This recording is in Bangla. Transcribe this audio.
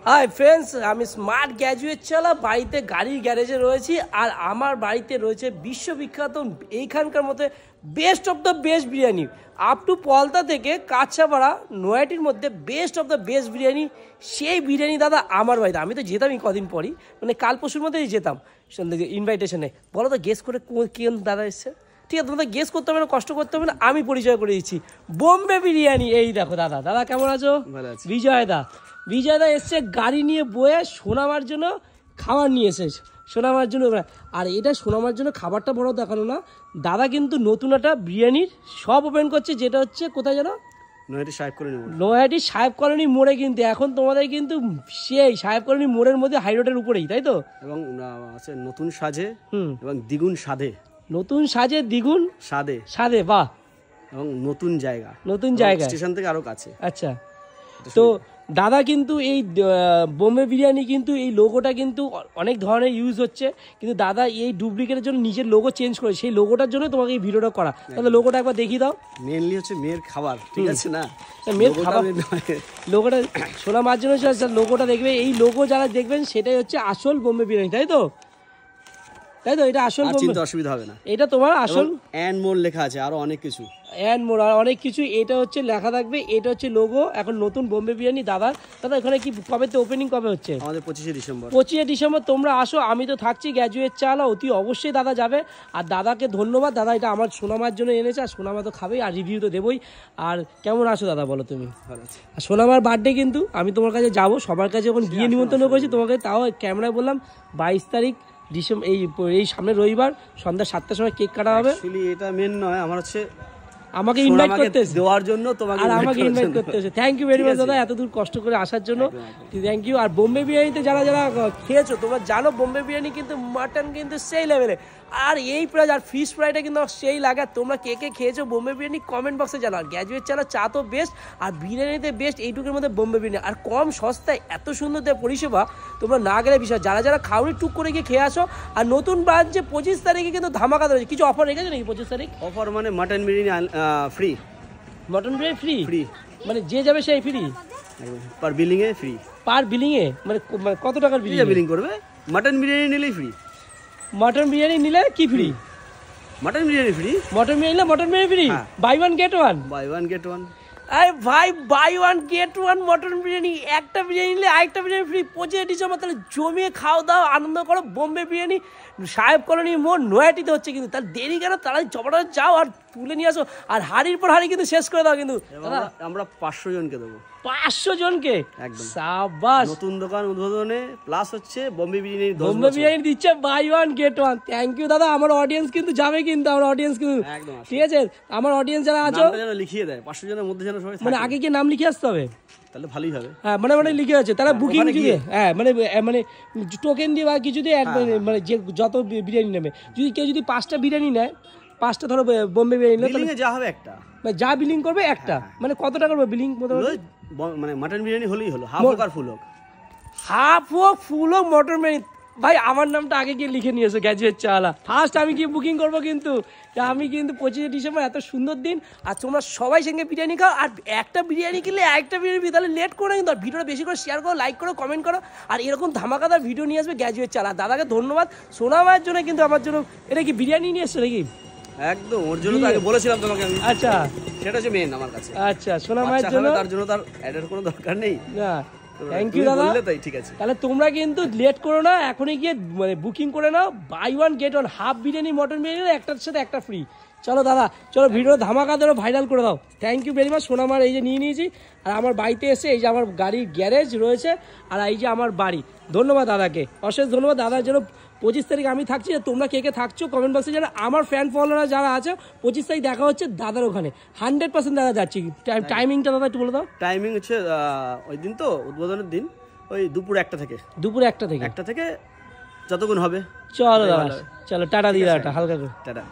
হাই ফ্রেন্ডস, আমি স্মার্ট গ্র্যাজুয়েট চালা বাড়িতে গাড়ির গ্যারেজে রয়েছি। আর আমার বাড়িতে রয়েছে বিশ্ববিখ্যাত এইখানকার মধ্যে best of the best biryani. Up to Palta থেকে কাছাপাড়া নয়াটির মধ্যে best of the best biryani. সেই বিরিয়ানি দাদা আমার বাড়িতে, আমি তো যেতামই কদিন পরই, মানে কাল পরশুর মধ্যেই যেতাম ইনভাইটেশনে। বলো তো গেস করে কোন দাদা এসছে? ঠিক আছে, তোমাদের গেস করতে হবে না, কষ্ট করতে হবে না, আমি পরিচয় করে দিচ্ছি। বোম্বে বিরিয়ানি। এই দেখো দাদা, দাদা কেমন আছো? বিজয় দা এসছে গাড়ি নিয়ে বয়ে সোনামার জন্য খাবার নিয়ে এসেছে, সোনামার জন্য। আর এটা সোনামার জন্য খাবারটা বড় দেখানো না, দাদা কিন্তু নতুন একটা বিরিয়ানির শপ ওপেন করছে, যেটা হচ্ছে কোথায় যেন, নয়াটি সাহেব কলোনি মোড়ে। কিন্তু এখন তোমাদের কিন্তু সেই সাহেব কলোনি মোড়ের মধ্যে হাই রোডের উপরেই, তাই তো? এবং আছে নতুন সাজে এবং দ্বিগুণ স্বাদে, নতুন সাজে দ্বিগুণ স্বাদে। বাহ, এবং নতুন জায়গা স্টেশন থেকে আরো কাছে। আচ্ছা, তো দাদা কিন্তু এই বোম্বে বিরিয়ানি কিন্তু এই লোগোটা কিন্তু অনেক ধরনের ইউজ হচ্ছে, কিন্তু দাদা এই ডুপ্লিকেটের জন্য নিজের লোগো চেঞ্জ করে, সেই লোগোটার জন্য তোমাকে এই ভিডিওটা করা। তাহলে লোগোটা একবার দেখিয়ে দাও। মেনলি হচ্ছে মেয়ের খাবার, ঠিক আছে না? মেয়ের খাবার লোগোটা সোনা মার জন্য লোগোটা দেখবে। এই লোগো যারা দেখবেন সেটাই হচ্ছে আসল বোম্বে বিরিয়ানি, তাই তো? এটা আসল, চিন্তা অসুবিধা হবে না। এটা তোমার আসল এন্ড মোর লেখা আছে, আরো অনেক কিছু এন্ড মোর আর অনেক কিছু। এটা হচ্ছে লেখা থাকবে, এটা হচ্ছে লোগো। এখন নতুন বোম্বে বিরিয়ানি দাদা এখানে কি কবে তো ওপেনিং কবে হচ্ছে? আমাদের 25শে ডিসেম্বর। 25শে ডিসেম্বর তোমরা আসো, আমি তো থাকছি গ্র্যাজুয়েট চালা, অতি অবশ্যই দাদা যাবে। আর দাদাকে ধন্যবাদ, দাদা এটা আমার সোনামার জন্য এনেছে, আর সোনামা তো খাবেই আর রিভিউ তো দেবই। আর কেমন আছো দাদা বলো তুমি? ভালো আছি। আর সোনামার বার্থডে কিন্তু আমি তোমার কাছে যাবো, সবার কাছে যখন গিয়ে নিমন্ত্রণ করেছি তোমাকে, তাও ক্যামেরায় বললাম 22 তারিখ ডিসেম্বর, এই সামনে রবিবার সন্ধ্যা 7টার সময় কেক কাটা হবে। এটা মেন নয়, আমার হচ্ছে আমাকে ইনভাইট করতে দেওয়ার জন্য, তোমাকে আর আমাকে ইনভাইট করতে এসে থ্যাংক ইউ ভেরি মাচ দাদা, এত দূর কষ্ট করে আসার জন্য থ্যাংক ইউ। আর বোম্বে বিরিয়ানিতে যারা যারা খেয়েছো তোমরা জানো, বোম্বে বিরিয়ানি কিন্তু মাটন কিন্তু সেই লেভেলে, আর এই প্রাইস আর ফিশ ফ্রাইটা কিন্তু সেই লাগে। তোমরা কে কে খেয়েছো বোম্বে বিরিয়ানি কমেন্ট বক্সে জানো। আর গ্র্যাজুয়েট চালা চা তো বেস্ট, আর বিরিয়ানিতে বেস্ট এইটুকুর মধ্যে বোম্বে বিরিয়ানি। আর কম সস্তায় এত সুন্দর দেয় পরিষেবা, তোমরা না গেলে বিষয়। যারা যারা খাওনি টুক করে গিয়ে খেয়ে আসো। আর নতুন ব্রাঞ্চে 25 তারিখে কিন্তু ধামাকা রয়েছে। কিছু অফার রেখেছে নাকি 25 তারিখ? অফার মানে mutton biryani free. Mutton biryani free মানে যে যাবে সেই ফ্রি, পার বিলিং এ ফ্রি। পার বিলিং এ মানে কত টাকার বিলিং করবে? মাটন বিরিয়ানি নিলেই ফ্রি। মটন বিরিয়ানি নিলে কি free? Mutton biryani free. Mutton biryani নিলে mutton biryani free, buy one get one. আরে ভাই, buy one get one mutton biryani, একটা বিরিয়ানি নিলে আরেকটা বিরিয়ানি ফ্রি। 25 ডিসেম্বর তাহলে জমিয়ে খাও দাও, আনন্দ করো। বোম্বে বিরিয়ানি সাহেব কলোনি মোড় নয়াটিতে হচ্ছে, কিন্তু তার দেরি কেন? তারা চপাটা যাও আর তুলে নিয়ে আসো, আর হাড়ির পর হাড়ি কিন্তু শেষ করে দাও। কিন্তু আমরা 500 জনকে দেবো। 500 জনকে? একদম সাবাস। নতুন দোকান উদ্বোধনে প্লাস হচ্ছে বোম্বে বিরিয়ানি দিচ্ছে buy one get one. Thank you দাদা। আমার অডিয়েন্স কিন্তু যাবে, কিন্তু আমার অডিয়েন্স কিন্তু ঠিক আছে, আমার অডিয়েন্স যারা আছো যেন লিখিয়ে দেয় 500 জনের মধ্যে, যেন সবাই মানে আগে গিয়ে নাম লিখে আসতে হবে, তাহলে ভালোই হবে। হ্যাঁ মানে লিখে আছে তারা বুকিং দিয়ে, হ্যাঁ মানে টোকেন দিয়ে বা কিছু দিয়ে মানে যে যত বিরিয়ানি নেবে, যদি কেউ যদি 5টা বিরিয়ানি নেয়, 5টা ধরো বোম্বে বিরিয়ানি নিলে যা হবে একটা, মানে যা বিলিং করবে একটা, মানে কত টাকা করবে বিলিং? মানে মাটন বিরিয়ানি হলেই হলো, হাফ হোক আর ফুল হোক, হাফ হোক ফুল হোক মটন বিরিয়ানি। ভাই আমার নামটা আগে গিয়ে লিখে নিয়েছো গ্র্যাজুয়েট চালা, ফার্স্ট আমি গিয়ে বুকিং করবো। কিন্তু আমি কিন্তু 25শে ডিসেম্বর এত সুন্দর দিন, আর তোমরা সবাই সঙ্গে বিরিয়ানি খাও। আর একটা বিরিয়ানি কিনলে একটা বিরিয়ানি, তাহলে লেট করো কিন্তু। আর ভিডিওটা বেশি করে শেয়ার করো, লাইক করো, কমেন্ট করো। আর এরকম ধামাকাদার ভিডিও নিয়ে আসবে গ্র্যাজুয়েট চালা। দাদাকে ধন্যবাদ। সোনামায়ের জন্য কিন্তু আমার জন্য এটা কি বিরিয়ানি নিয়ে এসছো নাকি? একদম ওর জন্য তো আগে বলেছিলাম তোমাকে আমি। আচ্ছা, সেটা হচ্ছে মেন আমার কাছে। আচ্ছা, সোনামায়ের জন্য, তার জন্য তার অ্যাডের কোনো দরকার নেই। না, থ্যাংক ইউ দাদা। ঠিক আছে, তাহলে তোমরা কিন্তু লেট করো না, এখনই গিয়ে মানে বুকিং করে নাও। Buy one get one, half biryani mutton biryani একটার সাথে একটা ফ্রি। চলো দাদা, চলো ভিডিও ধামাকা ধরো, ভাইরাল করে দাও। Thank you very much. সোনামার এই যে নিয়ে নিয়েছি, আর আমার বাড়িতে এসে এই যে আমার গাড়ির গ্যারেজ রয়েছে, আর এই যে আমার বাড়ি। ধন্যবাদ দাদাকে, অশেষ ধন্যবাদ দাদার জন্য। 25 তারিখ আমি থাকছি, তোমরা কে কে থাকছো কমেন্ট বক্সে জানো। আমার ফ্যান ফলোয়ার যারা আছে, 25 তারিখ দেখা হচ্ছে দাদার ওখানে, 100% দাদা যাচ্ছি। টাইমিংটা দাদা একটু বলে দাও। টাইমিং হচ্ছে ওই দিন তো উদ্বোধনের দিন, ওই দুপুর 1টা থেকে, একটা থেকে যতক্ষণ হবে। চলো দাদা, চলো টাটা দিয়ে দাদা, হালকা করে টাটা।